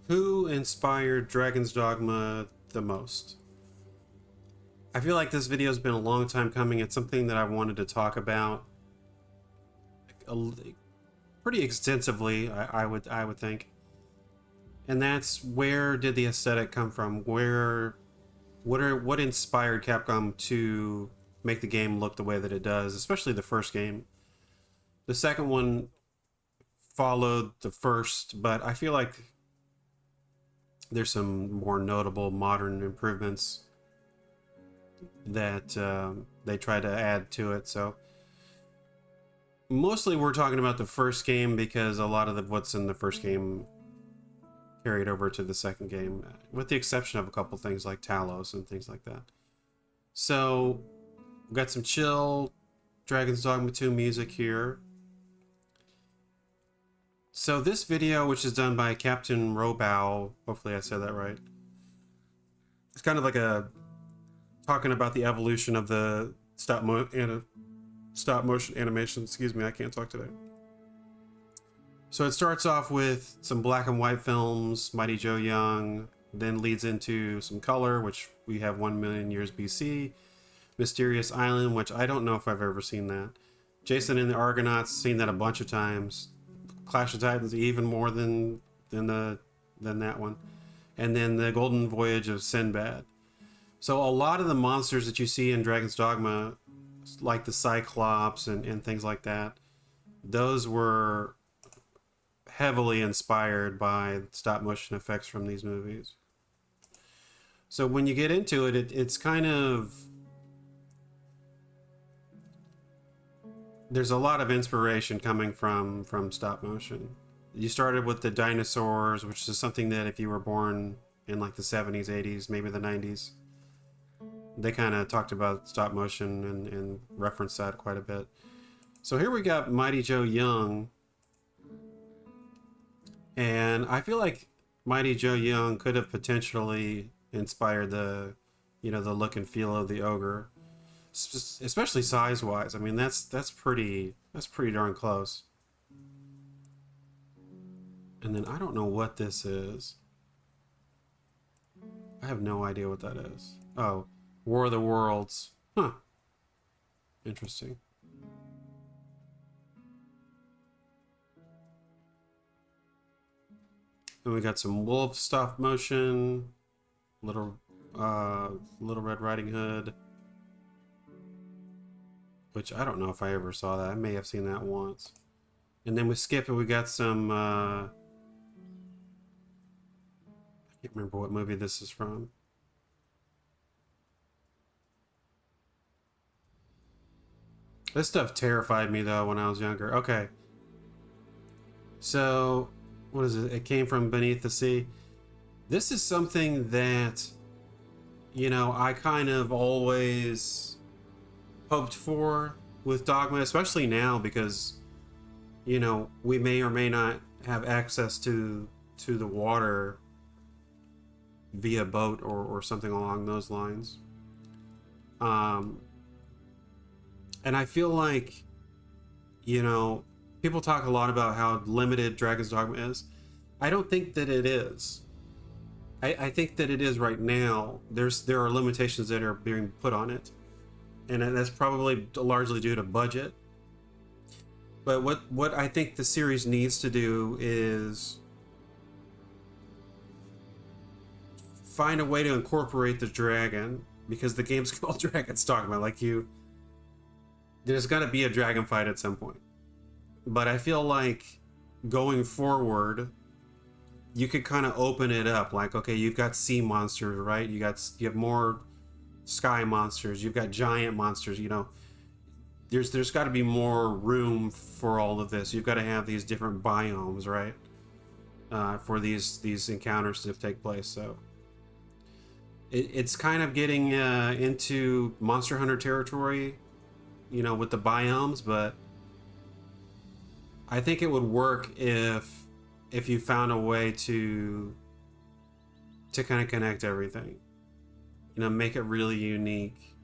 Who inspired Dragon's Dogma the most? I feel like this video has been a long time coming. It's something that I wanted to talk about pretty extensively. I would think, and that's where did the aesthetic come from? What inspired Capcom to make the game look the way that it does, especially the first game. The second one followed the first, but I feel like there's some more notable modern improvements that they try to add to it. So mostly we're talking about the first game because a lot of what's in the first game carried over to the second game, with the exception of a couple things like Talos and things like that. So we've got some chill Dragon's Dogma 2 music here. So this video, which is done by Captain Robow, hopefully I said that right, it's kind of like a talking about the evolution of the stop motion animation. Excuse me, I can't talk today. So it starts off with some black and white films, Mighty Joe Young, then leads into some color, which we have 1 million years BC, Mysterious Island, which I don't know if I've ever seen that, Jason and the Argonauts, seen that a bunch of times, Clash of Titans even more than that one, and then the Golden Voyage of Sinbad. So a lot of the monsters that you see in Dragon's Dogma, like the Cyclops and things like that, those were heavily inspired by stop motion effects from these movies. So when you get into it, it's kind of, there's a lot of inspiration coming from stop motion. You started with the dinosaurs, which is something that if you were born in like the 70s, 80s, maybe the 90s, they kind of talked about stop motion and referenced that quite a bit. So here we got Mighty Joe Young, and I feel like Mighty Joe Young could have potentially inspired the look and feel of the ogre, especially size wise. I mean, that's pretty darn close. And then I don't know what this is. I have no idea what that is. Oh, War of the Worlds. Huh. Interesting. And we got some wolf stop motion, little Red Riding Hood, which I don't know if I ever saw that. I may have seen that once. And then we skip and we got some I can't remember what movie this is from. This stuff terrified me though when I was younger. Okay. So, what is it? It came from beneath the sea. This is something that, I kind of always hoped for with Dogma, especially now because, we may or may not have access to the water via boat or something along those lines. And I feel like, people talk a lot about how limited Dragon's Dogma is. I don't think that it is. I think that it is right now. There are limitations that are being put on it, and that's probably largely due to budget. But what I think the series needs to do is find a way to incorporate the dragon, because the game's called Dragon's Dogma. There's got to be a dragon fight at some point. But I feel like going forward, you could kind of open it up. Like, okay, you've got sea monsters, right? You have more sky monsters. You've got giant monsters. There's got to be more room for all of this. You've got to have these different biomes, right? For these encounters to take place. So it's kind of getting into Monster Hunter territory, with the biomes, but I think it would work if you found a way to kind of connect everything, make it really unique.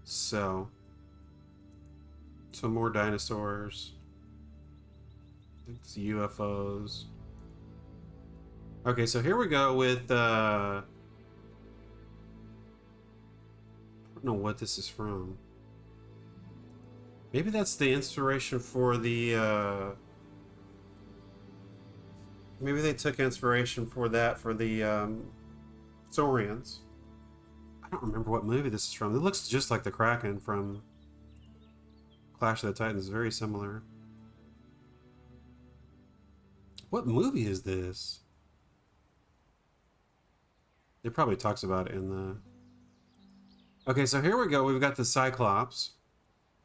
So more dinosaurs. It's UFOs. Okay, so here we go with I don't know what this is from. Maybe that's the inspiration for the maybe they took inspiration for that for the Saurians. I don't remember what movie this is from. It looks just like the Kraken from Clash of the Titans. Very similar. What movie is this? It probably talks about it in the... Okay, so here we go. We've got the Cyclops,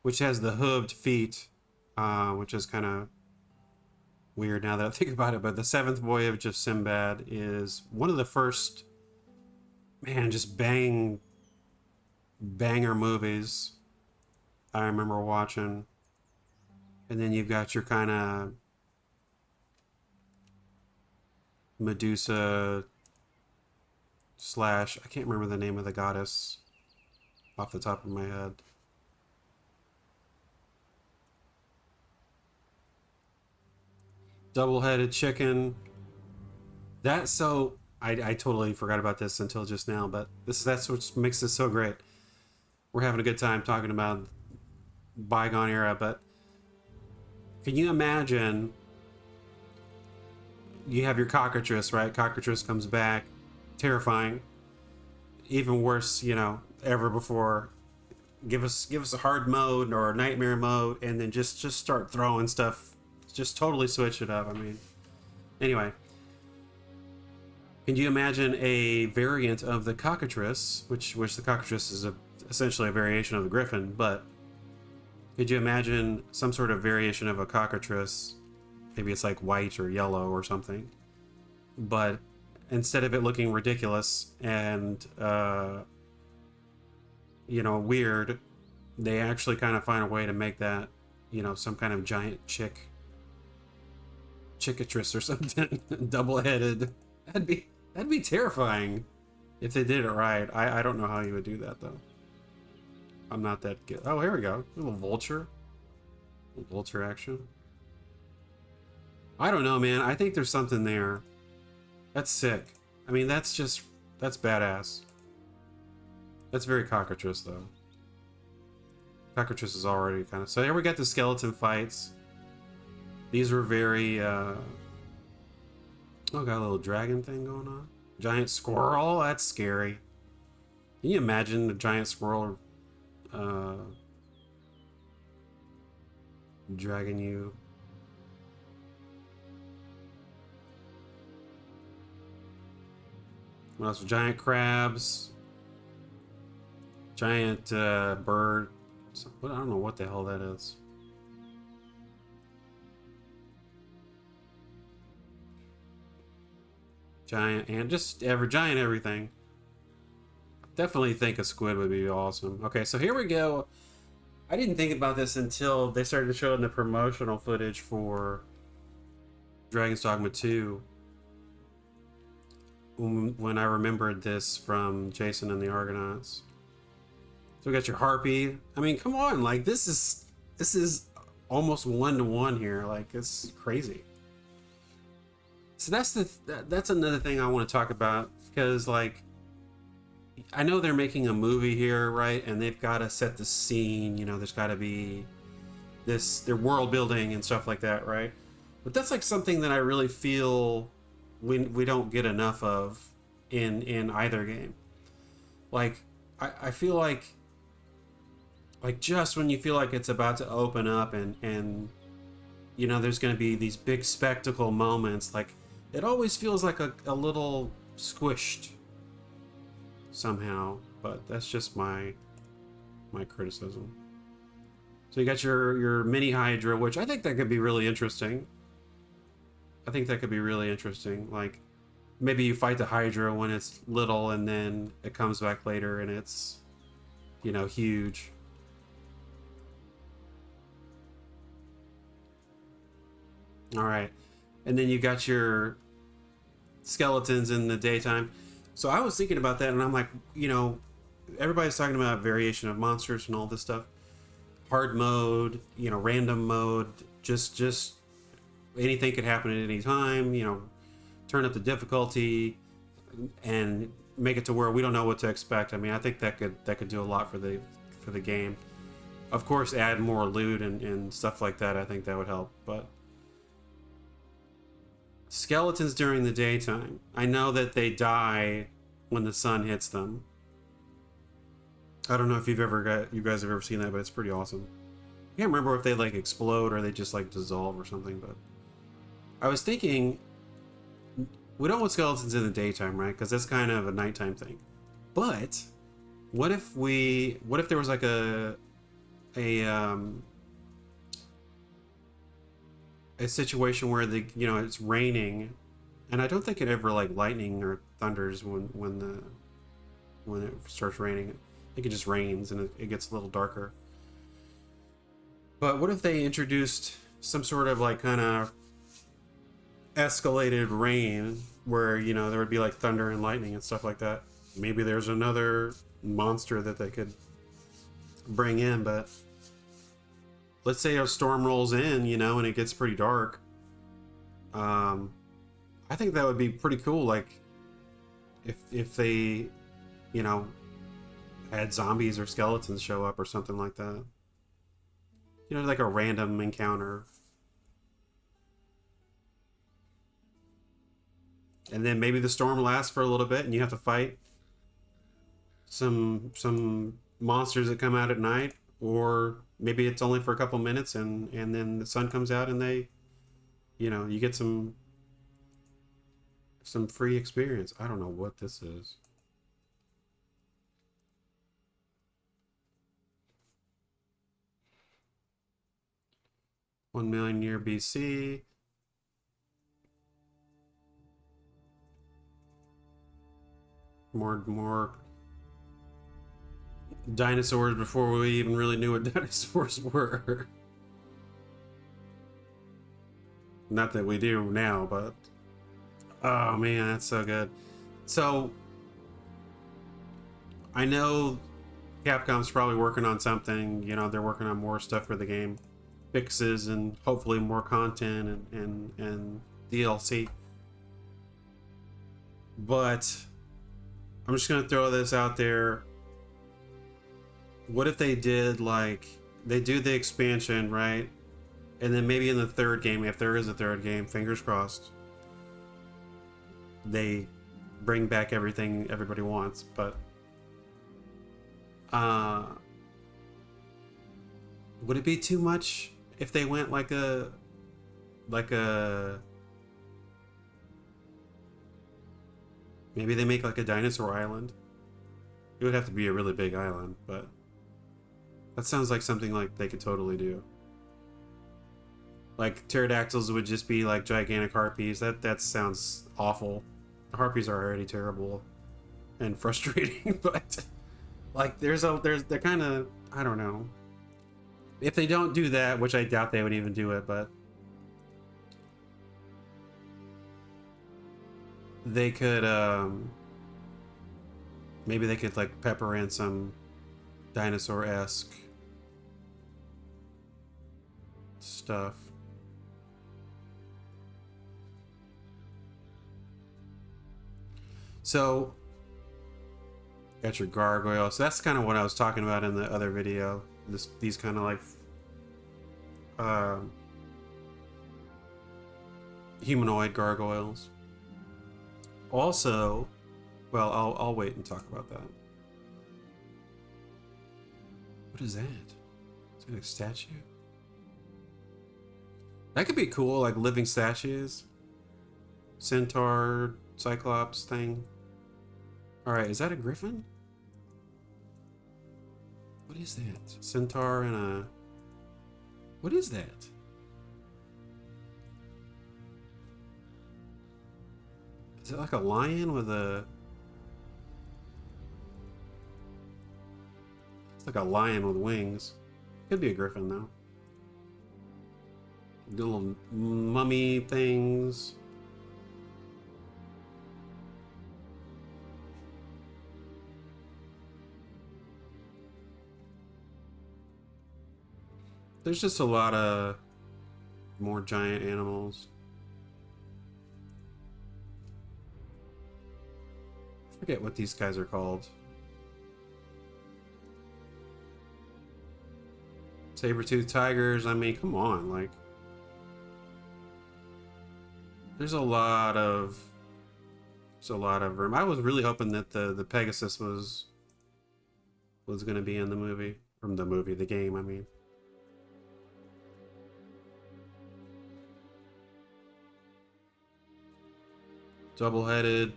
which has the hooved feet, which is kind of weird now that I think about it. But the Seventh Voyage of Sinbad is one of the first, man, just banger movies I remember watching. And then you've got your kind of Medusa slash, I can't remember the name of the goddess off the top of my head. Double-headed chicken. That's so... I totally forgot about this until just now, but that's what makes this so great. We're having a good time talking about bygone era, but can you imagine... You have your cockatrice, right? Cockatrice comes back. Terrifying. Even worse, you know, ever before. Give us a hard mode or a nightmare mode, and then just start throwing stuff. Just totally switch it up. I mean, anyway. Can you imagine a variant of the cockatrice, which the cockatrice is essentially a variation of the griffin, but could you imagine some sort of variation of a cockatrice? Maybe it's like white or yellow or something, but instead of it looking ridiculous and you know, weird, they actually kind of find a way to make that, you know, some kind of giant chickatrice or something. Double-headed. That'd be terrifying if they did it right. I don't know how you would do that though. I'm not that good. Oh, here we go. A little vulture. A little vulture action. I don't know, man. I think there's something there. That's sick. I mean, that's badass. That's very cockatrice, though. Cockatrice is already kind of... So here we got the skeleton fights. These were very... Oh, got a little dragon thing going on. Giant squirrel? That's scary. Can you imagine the giant squirrel dragging you? What else? Giant crabs. Giant bird. I don't know what the hell that is. Giant and just giant everything. Definitely think a squid would be awesome. Okay, so here we go. I didn't think about this until they started showing the promotional footage for Dragon's Dogma 2. When I remembered this from Jason and the Argonauts. So we got your harpy. I mean, come on, like this is almost 1-to-1 here. Like it's crazy. So that's another thing I want to talk about, because like I know they're making a movie here, right? And they've got to set the scene, you know, there's got to be their world building and stuff like that, right? But that's like something that I really feel we don't get enough of in either game. Like I feel like just when you feel like it's about to open up and you know there's going to be these big spectacle moments, like it always feels like a little squished somehow, but that's just my criticism. So you got your mini Hydra, which I think that could be really interesting. Like maybe you fight the Hydra when it's little and then it comes back later and it's, you know, huge. All right. And then you got your skeletons in the daytime. So I was thinking about that and I'm like, you know, everybody's talking about variation of monsters and all this stuff. Hard mode, you know, random mode, just anything could happen at any time. You know, turn up the difficulty and make it to where we don't know what to expect. I mean, I think that could do a lot for the game. Of course, add more loot and stuff like that. I think that would help. But skeletons during the daytime. I know that they die when the sun hits them. I don't know if you guys have ever seen that, but it's pretty awesome. I can't remember if they like explode or they just like dissolve or something, but I was thinking we don't want skeletons in the daytime, right? Because that's kind of a nighttime thing. But what if there was like a situation where it's raining, and I don't think it ever like lightning or thunders when it starts raining. I think it just rains and it gets a little darker. But what if they introduced some sort of like kind of escalated rain where there would be like thunder and lightning and stuff like that? Maybe there's another monster that they could bring in, but let's say a storm rolls in, and it gets pretty dark. I think that would be pretty cool. Like if they, had zombies or skeletons show up or something like that. Like a random encounter. And then maybe the storm lasts for a little bit and you have to fight some monsters that come out at night, or maybe it's only for a couple minutes and then the sun comes out and they you get some free experience. I don't know what this is. $1 million year BC. More dinosaurs before we even really knew what dinosaurs were. Not that we do now, but oh man, that's so good. So I know Capcom's probably working on something. They're working on more stuff for the game, fixes and hopefully more content and DLC. But I'm just gonna throw this out there. What if they did they do the expansion, right? And then maybe in the third game, if there is a third game, fingers crossed, they bring back everything everybody wants. But would it be too much if they went like a maybe they make like a dinosaur island? It would have to be a really big island, but that sounds like something like they could totally do. Like pterodactyls would just be like gigantic harpies. That sounds awful. Harpies are already terrible and frustrating, but like they're kind of, I don't know. If they don't do that, which I doubt they would even do it, but they could maybe they could like pepper in some dinosaur-esque stuff. So got your gargoyle. So that's kind of what I was talking about in the other video. These kind of like humanoid gargoyles. Also, well, I'll wait and talk about that. What is that? Is it a statue? That could be cool, like living statues. Centaur, Cyclops thing. Alright, is that a griffin? What is that? Centaur and a... What is that? Is it like a lion with a... It's like a lion with wings. Could be a griffin though. Little mummy things. There's just a lot of More giant animals. I forget what these guys are called. Saber-toothed tigers. I mean, come on, like there's a lot of room. I was really hoping that the Pegasus was going to be in the movie, from the game, I mean. Double-headed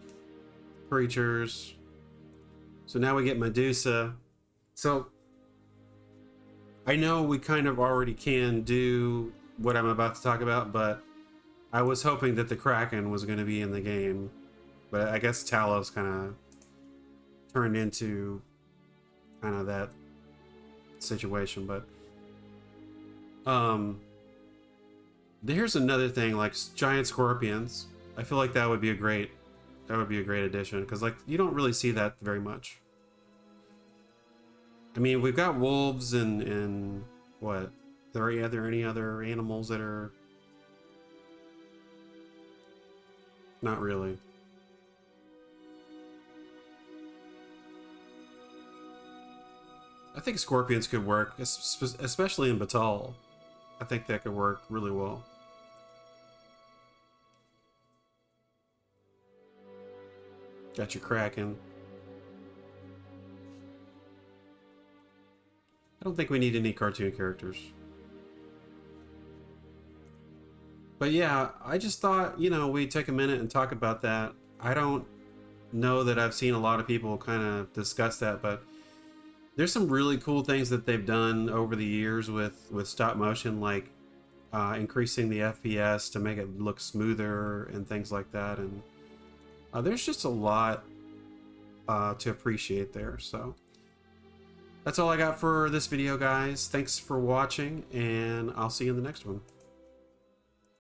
creatures. So now we get Medusa. So I know we kind of already can do what I'm about to talk about, but I was hoping that the Kraken was going to be in the game. But I guess Talos kind of turned into kind of that situation. But here's another thing, like giant scorpions. I feel like that would be a great addition, because like you don't really see that very much. I mean, we've got wolves and what? Are there any other animals that are? Not really. I think scorpions could work, especially in Batal. I think that could work really well. Got your Kraken. I don't think we need any cartoon characters. But yeah, I just thought, you know, we'd take a minute and talk about that. I don't know that I've seen a lot of people kind of discuss that, but there's some really cool things that they've done over the years with stop motion, like increasing the FPS to make it look smoother and things like that. And there's just a lot to appreciate there. So that's all I got for this video, guys. Thanks for watching, and I'll see you in the next one.